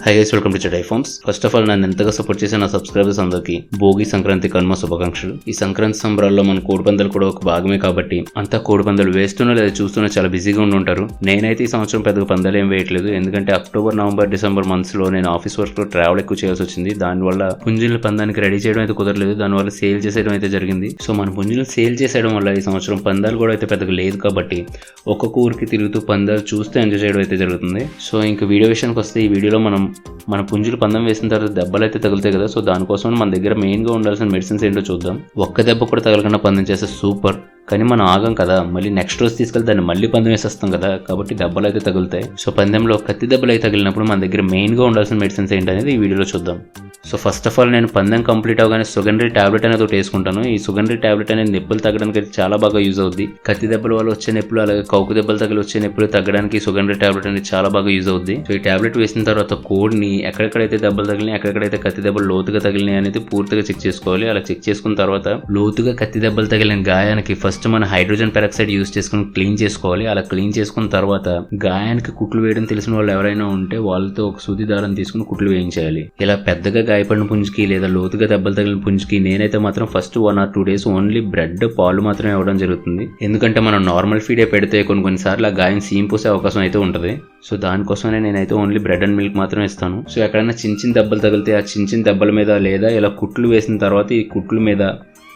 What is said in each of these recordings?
High guys, welcome to చెడై farms. First of all నన్ను ఎంతగా సపోర్ట్ చేసిన నా సబ్స్క్రైబర్స్ అందరికీ భోగి, సంక్రాంతి, కనుమ శుభాకాంక్షలు. ఈ సంక్రాంతి సంబరాల్లో మన కోడిపందాలు కూడా ఒక భాగమే కాబట్టి అంతా కోడిపందాలు వేస్తున్నా లేదా చూస్తున్నా చాలా బిజీగా ఉంటారు. నేనైతే ఈ సంవత్సరం పెద్దగా పందాలు ఏం వేయట్లేదు, ఎందుకంటే అక్టోబర్, నవంబర్, డిసెంబర్ మంత్స్ లో నేను ఆఫీస్ వర్క్ లో ట్రావెల్ ఎక్కువ చేయాల్సి వచ్చింది. దానివల్ల పుంజుల పందానికి రెడీ చేయడం అయితే కుదరలేదు, దానివల్ల సేల్ చేసేయడం అయితే జరిగింది. సో మన పుంజులు సేల్ చేసేయడం వల్ల ఈ సంవత్సరం పందాలు కూడా అయితే పెద్దగా లేదు కాబట్టి ఒక్కొక్క ఊరికి తిరుగుతూ పందాలు చూస్తూ ఎంజాయ్ చేయడం అయితే జరుగుతుంది. సో ఇంకా వీడియో విషయానికి వస్తే, ఈ వీడియోలో మన పుంజులు పందెం వేసిన తర్వాత దెబ్బలు అయితే తగులుతాయి కదా. సో దానికోసం మన దగ్గర మెయిన్గా ఉండాల్సిన మెడిసిన్స్ ఏంటో చూద్దాం. ఒక్క దెబ్బ కూడా తగలకుండా పందెం చేస్తే సూపర్, కానీ మనం ఆగం కదా, మళ్ళీ నెక్స్ట్ రోజు తీసుకెళ్తే దాన్ని మళ్ళీ పందెం వేసేస్తాం కదా, కాబట్టి దెబ్బలు అయితే తగులుతాయి. సో పందెంలో కత్తి దెబ్బలు అయితే తగిలినప్పుడు మన దగ్గర మెయిన్గా ఉండాల్సిన మెడిసిన్స్ ఏంటనేది ఈ వీడియోలో చూద్దాం. సో ఫస్ట్ ఆఫ్ ఆల్ నేను పందెం కంప్లీట్ అవగానే సుగండ్రి టాబ్లెట్ అనేది ఒకటి వేసుకుంటాను. ఈ సుగండ్రి టాబ్లెట్ అనేది నొప్పులు తగ్గడానికి అయితే చాలా బాగా యూజ్ అవుద్ది. కత్తి దెబ్బల వల్ల వచ్చే నొప్పులు, అలాగే కౌకు దెబ్బలు తగిలి వచ్చే నొప్పులు తగ్గడానికి సుగండ్రి టాబ్లెట్ అనేది చాలా బాగా యూజ్ అవుద్ది. సో ఈ టాబ్లెట్ వేసిన తర్వాత కోడిని ఎక్కడెక్కడైతే దెబ్బలు తగిలినాయి, ఎక్కడెక్కడైతే కత్తి దెబ్బలు లోతుగా తగిలినాయి అనేది పూర్తిగా చెక్ చేసుకోవాలి. అలా చెక్ చేసుకున్న తర్వాత లోతుగా కత్తి దెబ్బలు తగిలిన గాయానికి ఫస్ట్ మన హైడ్రోజన్ పెరాక్సైడ్ యూజ్ చేసుకుని క్లీన్ చేసుకోవాలి. అలా క్లీన్ చేసుకున్న తర్వాత గాయానికి కుట్లు వేయడం తెలిసిన వాళ్ళు ఎవరైనా ఉంటే వాళ్ళతో ఒక సూది దారం తీసుకుని కుట్లు వేయించాలి. ఇలా పెద్దగా గాయపడిన పుంజుకి లేదా లోతుగా దెబ్బలు తగిలిన పుంజుకి నేనైతే మాత్రం first 1 or 2 days only bread, పాలు మాత్రమే ఇవ్వడం జరుగుతుంది. ఎందుకంటే మనం నార్మల్ ఫీడే పెడితే కొన్నిసార్లు ఆ గాయం సీమ్ పోసే అవకాశం అయితే ఉంటుంది. సో దానికోసమే నేనైతే ఓన్లీ బ్రెడ్ అండ్ మిల్క్ మాత్రమే ఇస్తాను. సో ఎక్కడైనా చిన్న దెబ్బలు తగిలితే ఆ చిన్న దెబ్బల మీద లేదా ఇలా కుట్లు వేసిన తర్వాత ఈ కుట్ల మీద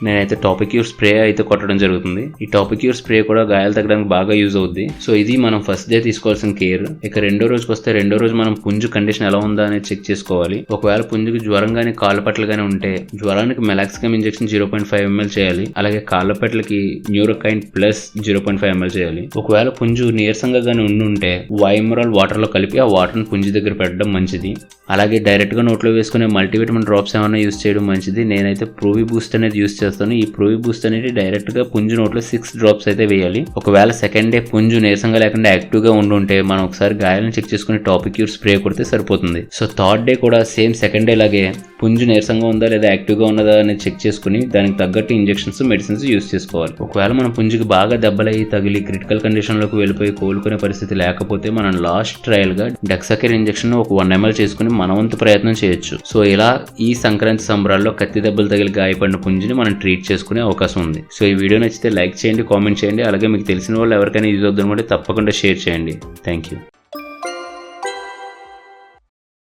నేనైతే టాపిక్యూర్ స్ప్రే అయితే కొట్టడం జరుగుతుంది. ఈ టాపిక్యూర్ స్ప్రే కూడా గాయాలు తగ్గడానికి బాగా యూజ్ అవుద్ది. సో ఇది మనం ఫస్ట్ డే తీసుకోవాల్సిన కేర్. ఇక రెండో రోజుకి వస్తే, రెండో రోజు మనం పుంజు కండిషన్ ఎలా ఉందా అనేది చెక్ చేసుకోవాలి. ఒకవేళ పుంజుకి జ్వరం గానీ కాళ్ళ పట్ల గానీ ఉంటే జ్వరానికి మెలాక్సికమ్ ఇంజెక్షన్ 0.5 ml చేయాలి. అలాగే కాళ్ళ పట్లకి న్యూరోకైన్ ప్లస్ 0.5 ml చేయాలి. ఒకవేళ పుంజు నీరసంగా గానీ ఉంటే వైమరాల్ వాటర్ లో కలిపి ఆ వాటర్ ని పుంజు దగ్గర పెట్టడం మంచిది. అలాగే డైరెక్ట్ గా నోట్లో వేసుకునే మల్టీవిటమిన్ డ్రాప్స్ ఏమైనా యూజ్ చేయడం మంచిది. నేనైతే ప్రోవి బూస్ట్ అనేది యూజ్ చేస్తాను. ఈ ప్రోవి బూస్ట్ అనేది డైరెక్ట్ గా పుంజు నోట్లో 6 drops అయితే వేయాలి. ఒకవేళ సెకండ్ డే పుంజు నీరసంగా లేకుండా యాక్టివ్ గా ఉంటే మనం ఒకసారి గాయాలను చెక్ చేసుకుని టాపిక్యూర్ స్ప్రే కొడితే సరిపోతుంది. సో థర్డ్ డే కూడా సేమ్ సెకండ్ డే లాగే పుంజు నీరసంగా ఉందా లేదా యాక్టివ్ గా ఉన్నదా అనేది చెక్ చేసుకుని దానికి తగ్గట్టు ఇంజెక్షన్స్, మెడిసిన్స్ యూజ్ చేసుకోవాలి. ఒకవేళ మన పుంజుకి బాగా దెబ్బలయ్యి తగిలి క్రిటికల్ కండిషన్ లోకి వెళ్ళిపోయి కోలుకునే పరిస్థితి లేకపోతే మనం లాస్ట్ ట్రయల్ గా డెక్సాకేర్ ఇంజెక్షన్ ఒక 1 ml చేసుకుని మన వంతు ప్రయత్నం చేయొచ్చు. సో ఇలా ఈ సంక్రాంతి సంబరాల్లో కత్తి దెబ్బలు తగిలి గాయపడిన పుంజుని మనం ట్రీట్ చేసుకునే అవకాశం ఉంది. సో ఈ వీడియో నచ్చితే లైక్ చేయండి, కామెంట్ చేయండి. అలాగే మీకు తెలిసిన వాళ్ళు ఎవరికైనా యూజ్ అవుతుందంటే తప్పకుండా షేర్ చేయండి. Thank you.